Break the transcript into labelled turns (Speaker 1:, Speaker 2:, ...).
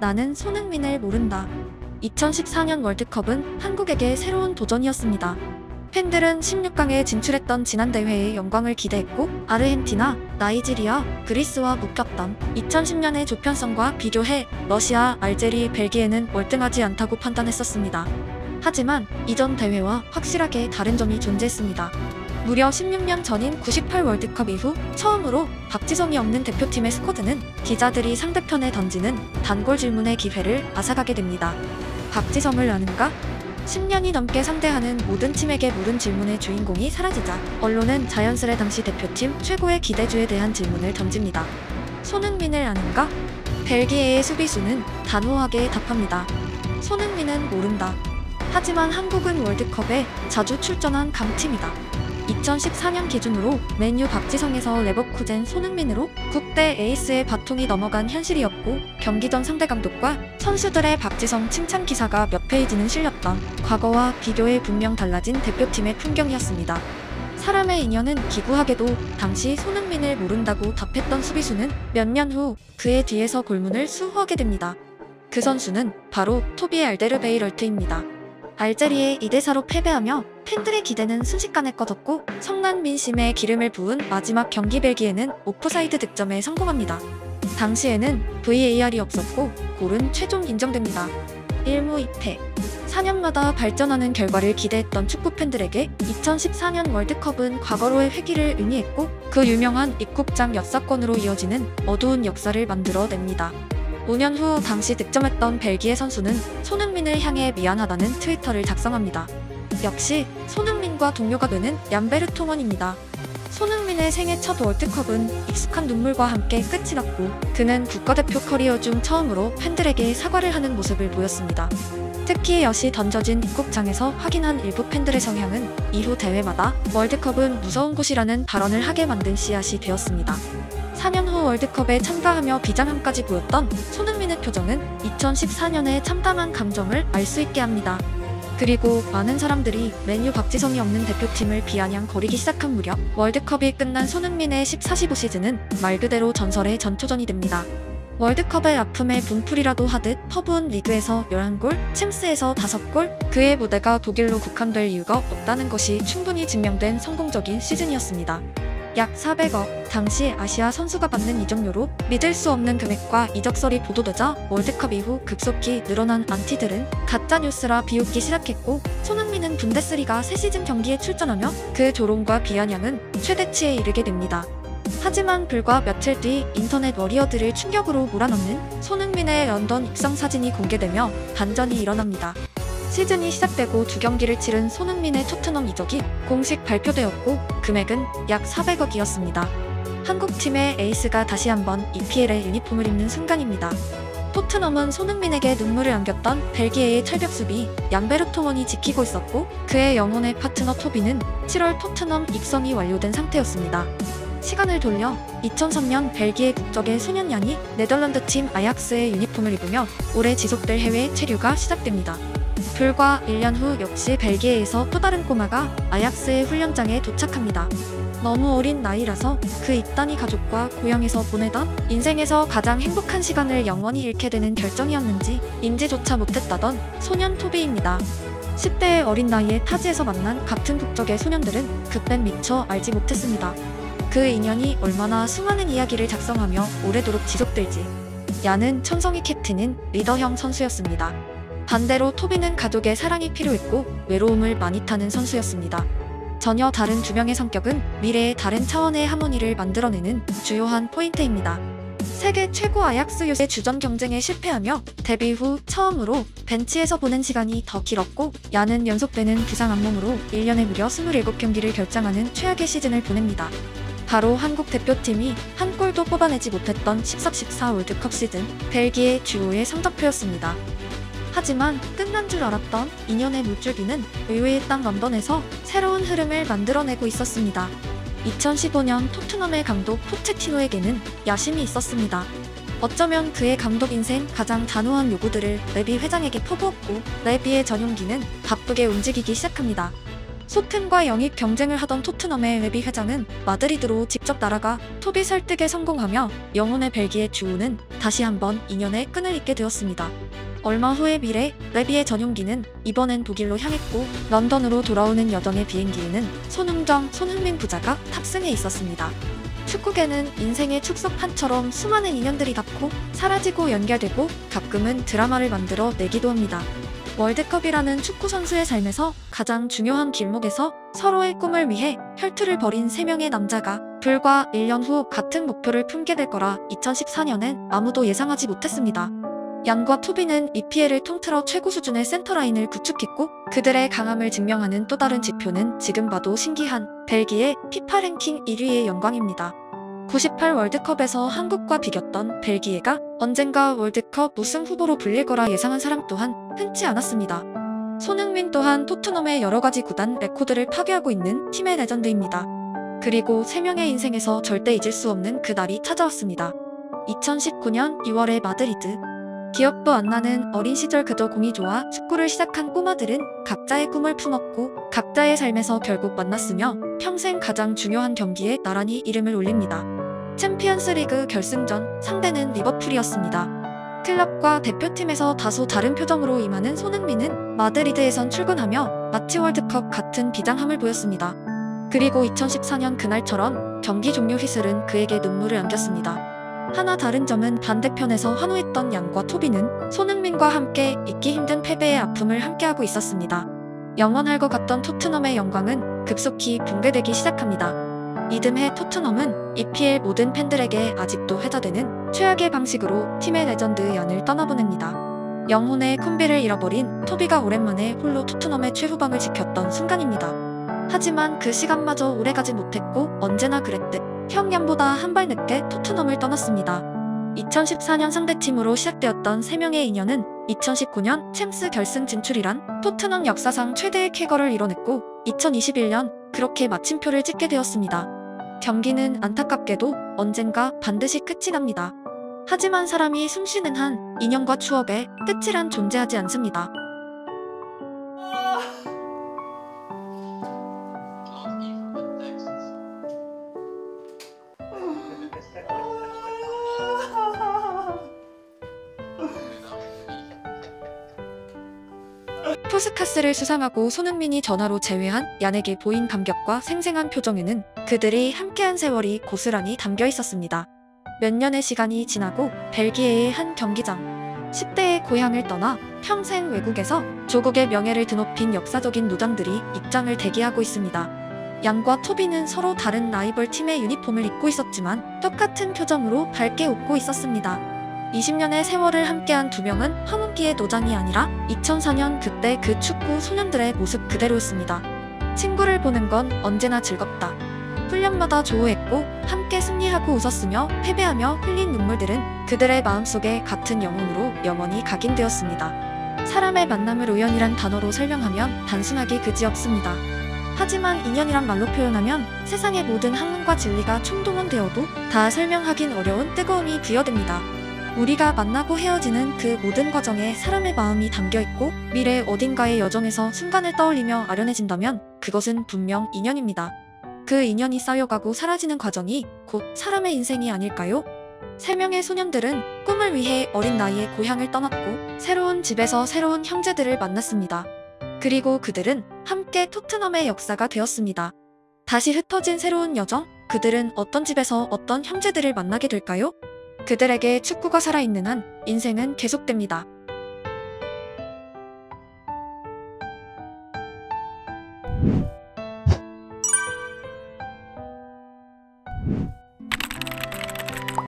Speaker 1: 나는 손흥민을 모른다. 2014년 월드컵은 한국에게 새로운 도전이었습니다. 팬들은 16강에 진출했던 지난 대회의 영광을 기대했고 아르헨티나, 나이지리아, 그리스와 묶였던 2010년의 조편성과 비교해 러시아, 알제리, 벨기에는 월등하지 않다고 판단했었습니다. 하지만 이전 대회와 확실하게 다른 점이 존재했습니다. 무려 16년 전인 98 월드컵 이후 처음으로 박지성이 없는 대표팀의 스쿼드는 기자들이 상대편에 던지는 단골 질문의 기회를 앗아가게 됩니다. 박지성을 아는가? 10년이 넘게 상대하는 모든 팀에게 물은 질문의 주인공이 사라지자 언론은 자연스레 당시 대표팀 최고의 기대주에 대한 질문을 던집니다. 손흥민을 아는가? 벨기에의 수비수는 단호하게 답합니다. 손흥민은 모른다. 하지만 한국은 월드컵에 자주 출전한 강팀이다. 2014년 기준으로 맨유 박지성에서 레버쿠젠 손흥민으로 국대 에이스의 바통이 넘어간 현실이었고 경기 전 상대 감독과 선수들의 박지성 칭찬 기사가 몇 페이지는 실렸던 과거와 비교해 분명 달라진 대표팀의 풍경이었습니다. 사람의 인연은 기구하게도 당시 손흥민을 모른다고 답했던 수비수는 몇 년 후 그의 뒤에서 골문을 수호하게 됩니다. 그 선수는 바로 토비 알데르베이럴트입니다. 알제리에 2대4로 패배하며 팬들의 기대는 순식간에 꺼졌고 성난 민심에 기름을 부은 마지막 경기 벨기에는 오프사이드 득점에 성공합니다. 당시에는 VAR이 없었고 골은 최종 인정됩니다. 1무 2패 4년마다 발전하는 결과를 기대했던 축구 팬들에게 2014년 월드컵은 과거로의 회귀를 의미했고 그 유명한 입국장 역사건으로 이어지는 어두운 역사를 만들어냅니다. 5년 후 당시 득점했던 벨기에 선수는 손흥민을 향해 미안하다는 트위터를 작성합니다. 역시 손흥민과 동료가 되는 얀베르통원입니다. 손흥민의 생애 첫 월드컵은 익숙한 눈물과 함께 끝이 났고 그는 국가대표 커리어 중 처음으로 팬들에게 사과를 하는 모습을 보였습니다. 특히 엿이 던져진 입국장에서 확인한 일부 팬들의 성향은 이후 대회마다 월드컵은 무서운 곳이라는 발언을 하게 만든 씨앗이 되었습니다. 4년 후 월드컵에 참가하며 비장함까지 보였던 손흥민의 표정은 2014년의 참담한 감정을 알 수 있게 합니다. 그리고 많은 사람들이 맨유 박지성이 없는 대표팀을 비아냥거리기 시작한 무렵 월드컵이 끝난 손흥민의 14-15 시즌은 말 그대로 전설의 전초전이 됩니다. 월드컵의 아픔의 분풀이라도 하듯 퍼부은 리그에서 11골, 챔스에서 5골, 그의 무대가 독일로 국한될 이유가 없다는 것이 충분히 증명된 성공적인 시즌이었습니다. 약 400억, 당시 아시아 선수가 받는 이적료로 믿을 수 없는 금액과 이적설이 보도되자 월드컵 이후 급속히 늘어난 안티들은 가짜뉴스라 비웃기 시작했고 손흥민은 분데스리가 새 시즌 경기에 출전하며 그 조롱과 비아냥은 최대치에 이르게 됩니다. 하지만 불과 며칠 뒤 인터넷 워리어들을 충격으로 몰아넣는 손흥민의 런던 입성 사진이 공개되며 반전이 일어납니다. 시즌이 시작되고 2경기를 치른 손흥민의 토트넘 이적이 공식 발표되었고 금액은 약 400억이었습니다. 한국팀의 에이스가 다시 한번 EPL의 유니폼을 입는 순간입니다. 토트넘은 손흥민에게 눈물을 안겼던 벨기에의 철벽 수비 얀베르통원이 지키고 있었고 그의 영혼의 파트너 토비는 7월 토트넘 입성이 완료된 상태였습니다. 시간을 돌려 2003년 벨기에 국적의 소년얀이 네덜란드 팀 아약스의 유니폼을 입으며 오래 지속될 해외 체류가 시작됩니다. 불과 1년 후 역시 벨기에에서 또 다른 꼬마가 아약스의 훈련장에 도착합니다. 너무 어린 나이라서 그 입단이 가족과 고향에서 보내던 인생에서 가장 행복한 시간을 영원히 잃게 되는 결정이었는지 인지조차 못했다던 소년 토비입니다. 10대의 어린 나이에 타지에서 만난 같은 국적의 소년들은 그땐 미처 알지 못했습니다. 그 인연이 얼마나 수많은 이야기를 작성하며 오래도록 지속될지. 얀은 천성이 캡틴인 리더형 선수였습니다. 반대로 토비는 가족의 사랑이 필요했고 외로움을 많이 타는 선수였습니다. 전혀 다른 두 명의 성격은 미래의 다른 차원의 하모니를 만들어내는 주요한 포인트입니다. 세계 최고 아약스 유세 주전 경쟁에 실패하며 데뷔 후 처음으로 벤치에서 보낸 시간이 더 길었고 얀은 연속되는 부상 악몽으로 1년에 무려 27경기를 결장하는 최악의 시즌을 보냅니다. 바로 한국 대표팀이 한 골도 뽑아내지 못했던 13-14 월드컵 시즌 벨기에 주요의 성적표였습니다. 하지만 끝난 줄 알았던 인연의 물줄기는 의외의 땅 런던에서 새로운 흐름을 만들어내고 있었습니다. 2015년 토트넘의 감독 포체티노에게는 야심이 있었습니다. 어쩌면 그의 감독 인생 가장 단호한 요구들을 레비 회장에게 퍼부었고 레비의 전용기는 바쁘게 움직이기 시작합니다. 소튼과 영입 경쟁을 하던 토트넘의 레비 회장은 마드리드로 직접 날아가 토비 설득에 성공하며 영혼의 벨기에 주호는 다시 한번 인연의 끈을 잇게 되었습니다. 얼마 후의 미래, 레비의 전용기는 이번엔 독일로 향했고 런던으로 돌아오는 여정의 비행기에는 손흥민 부자가 탑승해 있었습니다. 축구계는 인생의 축소판처럼 수많은 인연들이 닿고 사라지고 연결되고 가끔은 드라마를 만들어 내기도 합니다. 월드컵이라는 축구 선수의 삶에서 가장 중요한 길목에서 서로의 꿈을 위해 혈투를 벌인 3명의 남자가 불과 1년 후 같은 목표를 품게 될 거라 2014년엔 아무도 예상하지 못했습니다. 양과 토비는 EPL을 통틀어 최고 수준의 센터라인을 구축했고 그들의 강함을 증명하는 또 다른 지표는 지금 봐도 신기한 벨기에 피파 랭킹 1위의 영광입니다. 98 월드컵에서 한국과 비겼던 벨기에가 언젠가 월드컵 우승 후보로 불릴 거라 예상한 사람 또한 흔치 않았습니다. 손흥민 또한 토트넘의 여러가지 구단 레코드를 파괴하고 있는 팀의 레전드입니다. 그리고 3명의 인생에서 절대 잊을 수 없는 그 날이 찾아왔습니다. 2019년 2월의 마드리드. 기억도 안 나는 어린 시절 그저 공이 좋아 축구를 시작한 꼬마들은 각자의 꿈을 품었고 각자의 삶에서 결국 만났으며 평생 가장 중요한 경기에 나란히 이름을 올립니다. 챔피언스 리그 결승전 상대는 리버풀이었습니다. 클럽과 대표팀에서 다소 다른 표정으로 임하는 손흥민은 마드리드에선 출근하며 마치 월드컵 같은 비장함을 보였습니다. 그리고 2014년 그날처럼 경기 종료 휘슬은 그에게 눈물을 안겼습니다. 하나 다른 점은 반대편에서 환호했던 양과 토비는 손흥민과 함께 잊기 힘든 패배의 아픔을 함께하고 있었습니다. 영원할 것 같던 토트넘의 영광은 급속히 붕괴되기 시작합니다. 이듬해 토트넘은 EPL 모든 팬들에게 아직도 회자되는 최악의 방식으로 팀의 레전드 연을 떠나보냅니다. 영혼의 콤비를 잃어버린 토비가 오랜만에 홀로 토트넘의 최후방을 지켰던 순간입니다. 하지만 그 시간마저 오래가지 못했고 언제나 그랬듯 형 얀보다 한 발 늦게 토트넘을 떠났습니다. 2014년 상대팀으로 시작되었던 3명의 인연은 2019년 챔스 결승 진출이란 토트넘 역사상 최대의 쾌거를 이뤄냈고 2021년 그렇게 마침표를 찍게 되었습니다. 경기는 안타깝게도 언젠가 반드시 끝이 납니다. 하지만 사람이 숨쉬는 한 인연과 추억에 끝이란 존재하지 않습니다. 푸스카스를 수상하고 손흥민이 전화로 제외한 얀에게 보인 감격과 생생한 표정에는 그들이 함께한 세월이 고스란히 담겨 있었습니다. 몇 년의 시간이 지나고 벨기에의 한 경기장. 10대의 고향을 떠나 평생 외국에서 조국의 명예를 드높인 역사적인 노장들이 입장을 대기하고 있습니다. 양과 토비는 서로 다른 라이벌 팀의 유니폼을 입고 있었지만 똑같은 표정으로 밝게 웃고 있었습니다. 20년의 세월을 함께한 두 명은 황혼기의 노장이 아니라 2004년 그때 그 축구 소년들의 모습 그대로였습니다. 친구를 보는 건 언제나 즐겁다. 훈련마다 조우했고 함께 승리하고 웃었으며 패배하며 흘린 눈물들은 그들의 마음속에 같은 영혼으로 영원히 각인되었습니다. 사람의 만남을 우연이란 단어로 설명하면 단순하기 그지없습니다. 하지만 인연이란 말로 표현하면 세상의 모든 학문과 진리가 총동원되어도 다 설명하긴 어려운 뜨거움이 부여됩니다. 우리가 만나고 헤어지는 그 모든 과정에 사람의 마음이 담겨있고 미래 어딘가의 여정에서 순간을 떠올리며 아련해진다면 그것은 분명 인연입니다. 그 인연이 쌓여가고 사라지는 과정이 곧 사람의 인생이 아닐까요? 3명의 소년들은 꿈을 위해 어린 나이에 고향을 떠났고 새로운 집에서 새로운 형제들을 만났습니다. 그리고 그들은 함께 토트넘의 역사가 되었습니다. 다시 흩어진 새로운 여정, 그들은 어떤 집에서 어떤 형제들을 만나게 될까요? 그들에게 축구가 살아있는 한 인생은 계속됩니다.